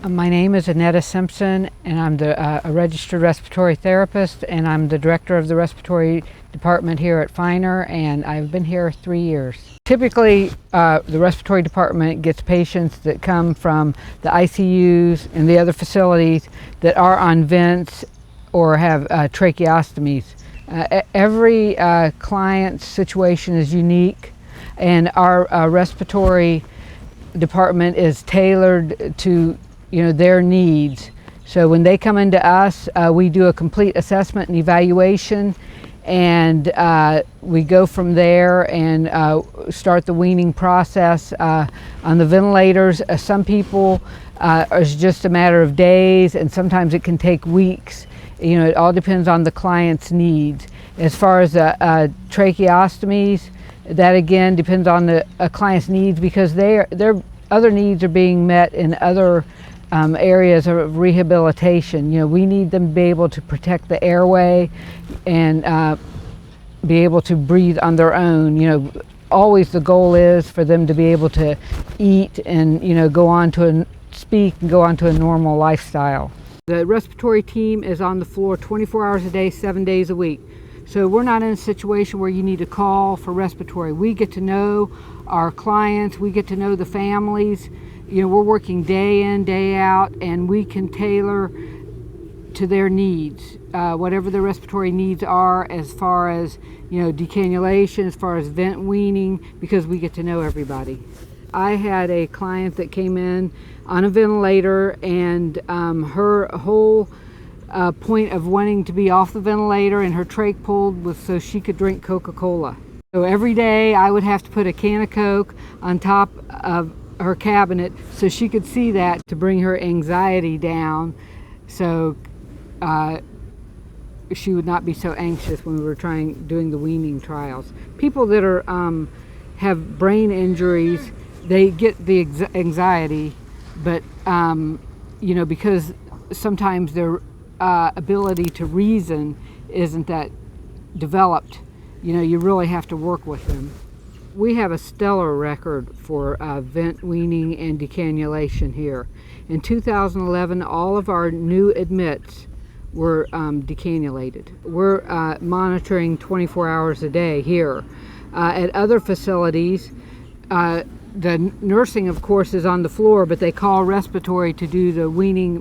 My name is Anetta Simpson, and I'm a registered respiratory therapist, and I'm the director of the respiratory department here at FINR, and I've been here 3 years. Typically, the respiratory department gets patients that come from the ICUs and the other facilities that are on vents or have tracheostomies. Every client's situation is unique, and our respiratory department is tailored to their needs. So when they come into us, we do a complete assessment and evaluation, and we go from there and start the weaning process. On the ventilators, some people it's just a matter of days, and sometimes it can take weeks. It all depends on the client's needs. As far as tracheostomies, that again depends on the client's needs, because their other needs are being met in other areas of rehabilitation. We need them to be able to protect the airway and be able to breathe on their own. Always the goal is for them to be able to eat and go on to speak and go on to a normal lifestyle. The respiratory team is on the floor 24 hours a day, 7 days a week. So we're not in a situation where you need to call for respiratory. We get to know our clients, we get to know the families. We're working day in, day out, and we can tailor to their needs, whatever their respiratory needs are, as far as decannulation, as far as vent weaning, because we get to know everybody. I had a client that came in on a ventilator, and her whole point of wanting to be off the ventilator and her trach pulled was so she could drink Coca-Cola. So every day I would have to put a can of Coke on top of her cabinet so she could see that, to bring her anxiety down, so she would not be so anxious when we were doing the weaning trials. People that are have brain injuries, they get the anxiety, but because sometimes their ability to reason isn't that developed, you really have to work with them. We have a stellar record for vent weaning and decannulation here. In 2011, all of our new admits were decannulated. We're monitoring 24 hours a day here. At other facilities, the nursing, of course, is on the floor, but they call respiratory to do the weaning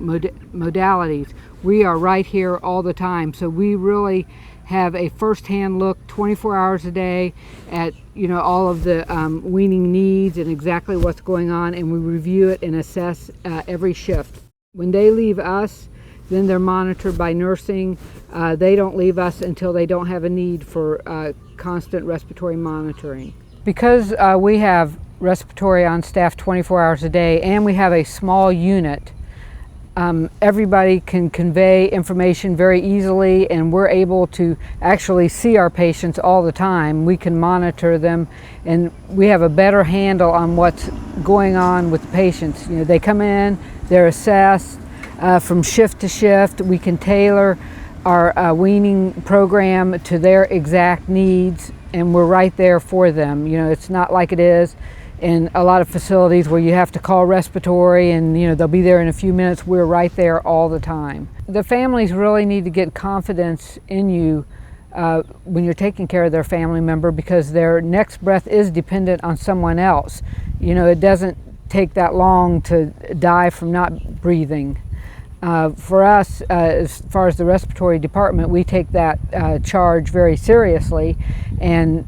modalities. We are right here all the time, so we really have a first-hand look 24 hours a day at all of the weaning needs and exactly what's going on, and we review it and assess every shift. When they leave us, then they're monitored by nursing. They don't leave us until they don't have a need for constant respiratory monitoring. Because we have respiratory on staff 24 hours a day, and we have a small unit, everybody can convey information very easily, and we're able to actually see our patients all the time. We can monitor them, and we have a better handle on what's going on with the patients. They come in, they're assessed from shift to shift. We can tailor our weaning program to their exact needs, and we're right there for them. It's not like it is in a lot of facilities where you have to call respiratory and they'll be there in a few minutes. We're right there all the time. The families really need to get confidence in you when you're taking care of their family member, because their next breath is dependent on someone else. It doesn't take that long to die from not breathing. For us, as far as the respiratory department, we take that charge very seriously, and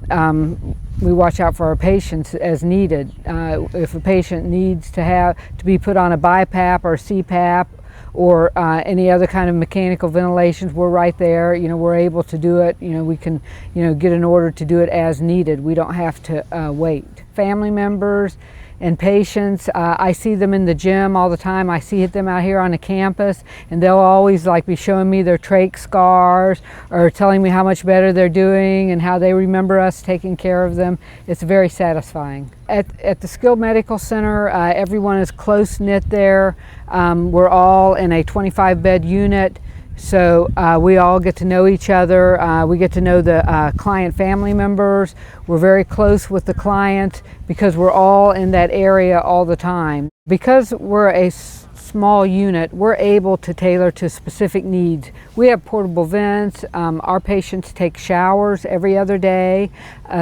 we watch out for our patients as needed. If a patient needs to be put on a BiPAP or CPAP or any other kind of mechanical ventilations, we're right there. We're able to do it. We can get an order to do it as needed. We don't have to wait. Family members and patients, I see them in the gym all the time. I see them out here on the campus, and they'll always be showing me their trach scars or telling me how much better they're doing and how they remember us taking care of them. It's very satisfying. At the Skilled Medical Center, everyone is close-knit there. We're all in a 25-bed unit. So we all get to know each other. We get to know the client family members. We're very close with the client because we're all in that area all the time. Because we're a small unit, we're able to tailor to specific needs. We have portable vents. Our patients take showers every other day.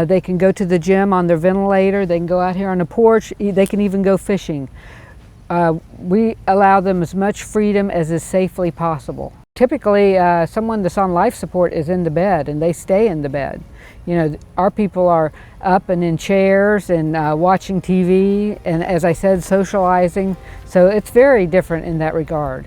They can go to the gym on their ventilator. They can go out here on the porch. They can even go fishing. We allow them as much freedom as is safely possible. Typically, someone that's on life support is in the bed and they stay in the bed. You know, our people are up and in chairs and watching TV and, as I said, socializing. So it's very different in that regard.